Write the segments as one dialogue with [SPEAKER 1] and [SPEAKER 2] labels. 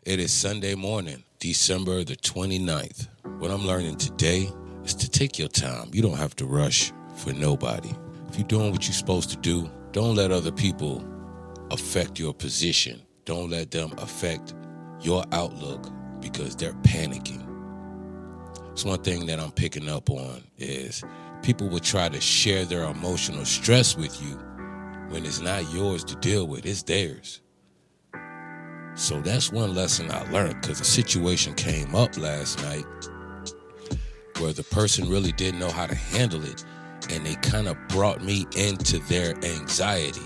[SPEAKER 1] It is Sunday morning, December the 29th. What I'm learning today is to take your time. You don't have to rush for nobody. If you're doing what you're supposed to do, don't let other people affect your position. Don't let them affect your outlook because they're panicking. It's one thing that I'm picking up on is people will try to share their emotional stress with you when it's not yours to deal with, it's theirs. So that's one lesson I learned, because a situation came up last night where the person really didn't know how to handle it, and they kind of brought me into their anxiety.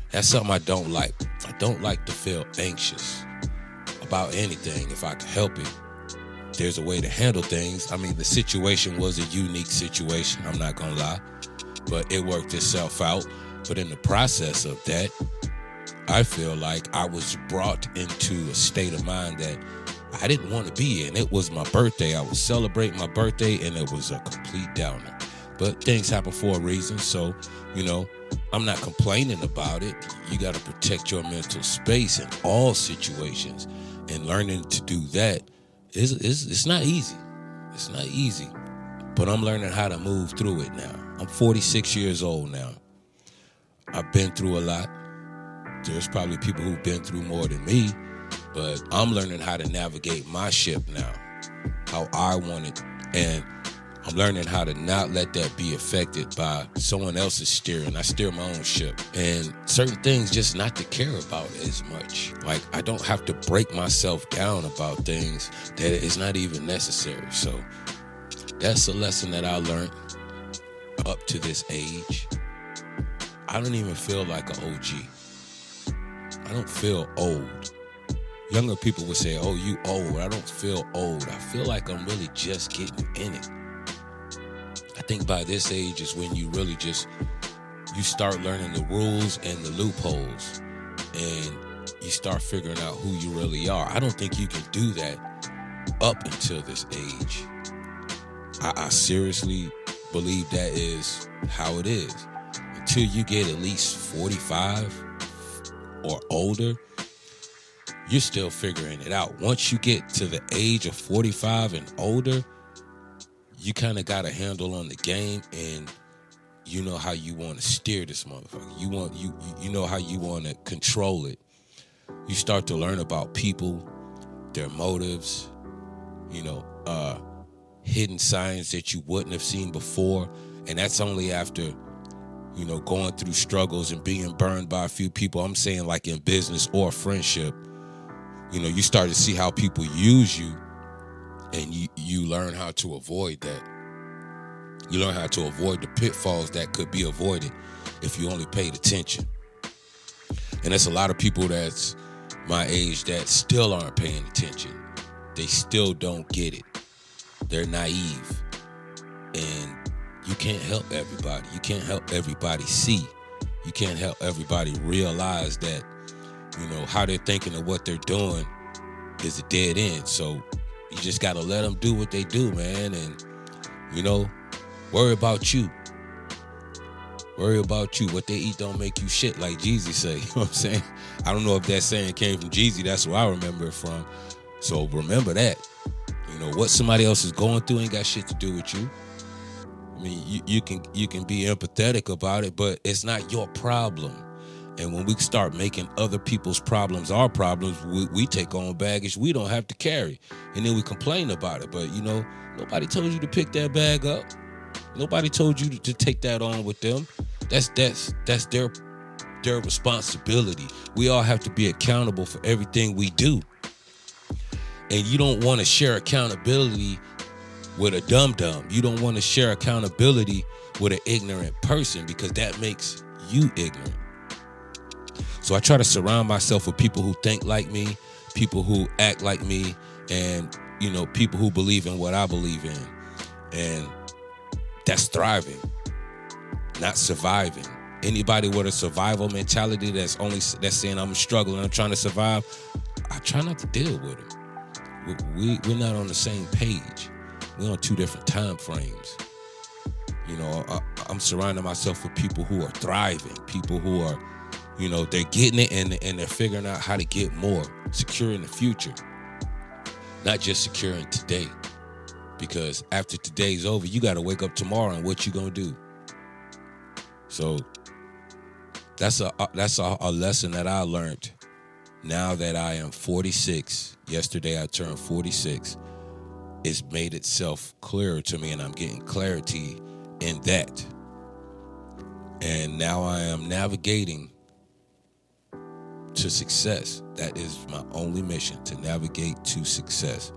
[SPEAKER 1] That's something I don't like. I don't like to feel anxious about anything if I can help it. There's a way to handle things. I mean, the situation was a unique situation, I'm not gonna lie, but it worked itself out. But in the process of that, I feel like I was brought into a state of mind that I didn't want to be in. It was my birthday. I was celebrating my birthday, and it was a complete downer. But things happen for a reason, so, I'm not complaining about it. You got to protect your mental space in all situations, and learning to do that it's not easy. It's not easy, but I'm learning how to move through it now. I'm 46 years old now. I've been through a lot. There's probably people who've been through more than me, but I'm learning how to navigate my ship now, how I want it, and I'm learning how to not let that be affected by someone else's steering. I steer my own ship, and certain things just not to care about as much. Like, I don't have to break myself down about things that is not even necessary. So that's a lesson that I learned up to this age. I don't even feel like an OG. I don't feel old. Younger people would say, oh, you old. I don't feel old. I feel like I'm really just getting in it. I think by this age is when you really you start learning the rules and the loopholes, and you start figuring out who you really are. I don't think you can do that up until this age. I seriously believe that is how it is. Until you get at least 45 or older, you're still figuring it out. Once you get to the age of 45 and older, you kind of got a handle on the game, and you know how you want to steer this motherfucker. You know how you want to control it. You start to learn about people, their motives, hidden signs that you wouldn't have seen before, and that's only after going through struggles and being burned by a few people. I'm saying, like, in business or friendship, you start to see how people use you, and you learn how to avoid that. You learn how to avoid the pitfalls that could be avoided if you only paid attention. And there's a lot of people that's my age that still aren't paying attention. They still don't get it. They're naive. And you can't help everybody. You can't help everybody see. You can't help everybody realize that, how they're thinking and what they're doing is a dead end. So you just got to let them do what they do, man. And, worry about you. Worry about you. What they eat don't make you shit, like Jeezy say. You know what I'm saying? I don't know if that saying came from Jeezy. That's where I remember it from. So remember that. What somebody else is going through ain't got shit to do with you. I mean, you can be empathetic about it, but it's not your problem. And when we start making other people's problems our problems, we take on baggage we don't have to carry. And then we complain about it. But, nobody told you to pick that bag up. Nobody told you to take that on with them. That's their responsibility. We all have to be accountable for everything we do. And you don't want to share accountability with a dum-dum. You don't want to share accountability with an ignorant person, because that makes you ignorant. So I try to surround myself with people who think like me, people who act like me, and, people who believe in what I believe in. And that's thriving, not surviving. Anybody with a survival mentality that's saying I'm struggling, I'm trying to survive, I try not to deal with it. We're not on the same page. We're on two different time frames. I'm surrounding myself with people who are thriving, people who are, they're getting it and they're figuring out how to get more. securing the future, not just securing today. Because after today's over, you got to wake up tomorrow and what you gonna do. So that's a lesson that I learned now that I am 46. Yesterday I turned 46. It's made itself clearer to me, and I'm getting clarity in that. And now I am navigating to success. That is my only mission, to navigate to success,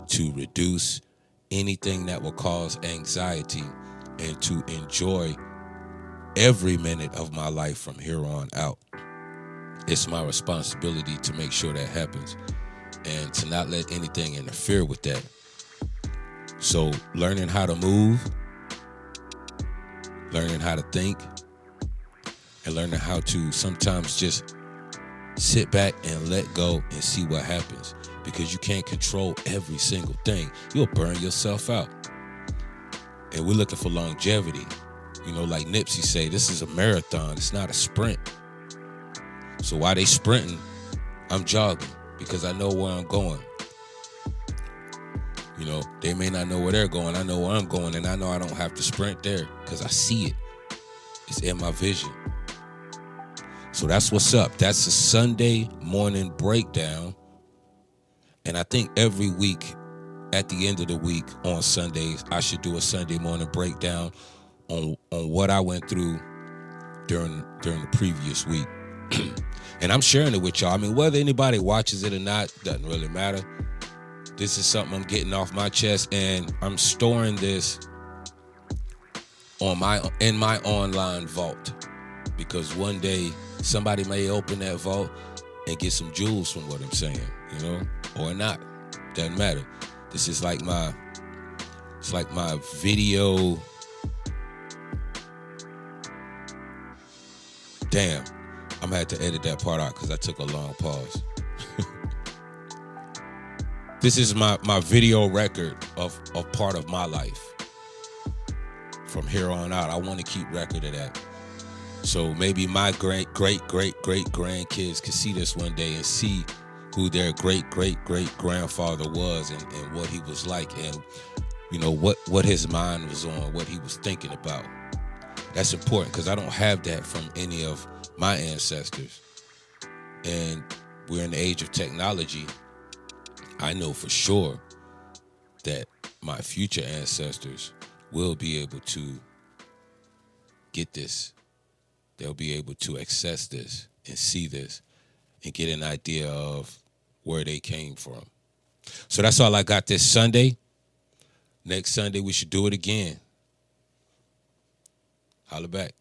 [SPEAKER 1] to reduce anything that will cause anxiety, and to enjoy every minute of my life from here on out. It's my responsibility to make sure that happens and to not let anything interfere with that. So learning how to move, learning how to think, and learning how to sometimes just sit back and let go and see what happens. Because you can't control every single thing. You'll burn yourself out. And we're looking for longevity. You know, like Nipsey say, this is a marathon. It's not a sprint. So while they sprinting, I'm jogging because I know where I'm going. You know, they may not know where they're going. I know where I'm going, and I know I don't have to sprint there because I see it. It's in my vision. So that's what's up. That's a Sunday morning breakdown. And I think every week, at the end of the week on Sundays, I should do a Sunday morning breakdown on what I went through during the previous week. And I'm sharing it with y'all. I mean, whether anybody watches it or not, doesn't really matter. This is something I'm getting off my chest, and I'm storing this in my online vault, because one day somebody may open that vault and get some jewels from what I'm saying, you know, or not. Doesn't matter. This is like my video. Damn, I'm gonna have to edit that part out because I took a long pause. This is my video record of part of my life. From here on out, I want to keep record of that. So maybe my great grandkids could see this one day and see who their great grandfather was and what he was like, and you know what his mind was on, what he was thinking about. That's important because I don't have that from any of my ancestors. And we're in the age of technology. I know for sure that my future ancestors will be able to get this. They'll be able to access this and see this and get an idea of where they came from. So that's all I got this Sunday. Next Sunday, we should do it again. Holla back.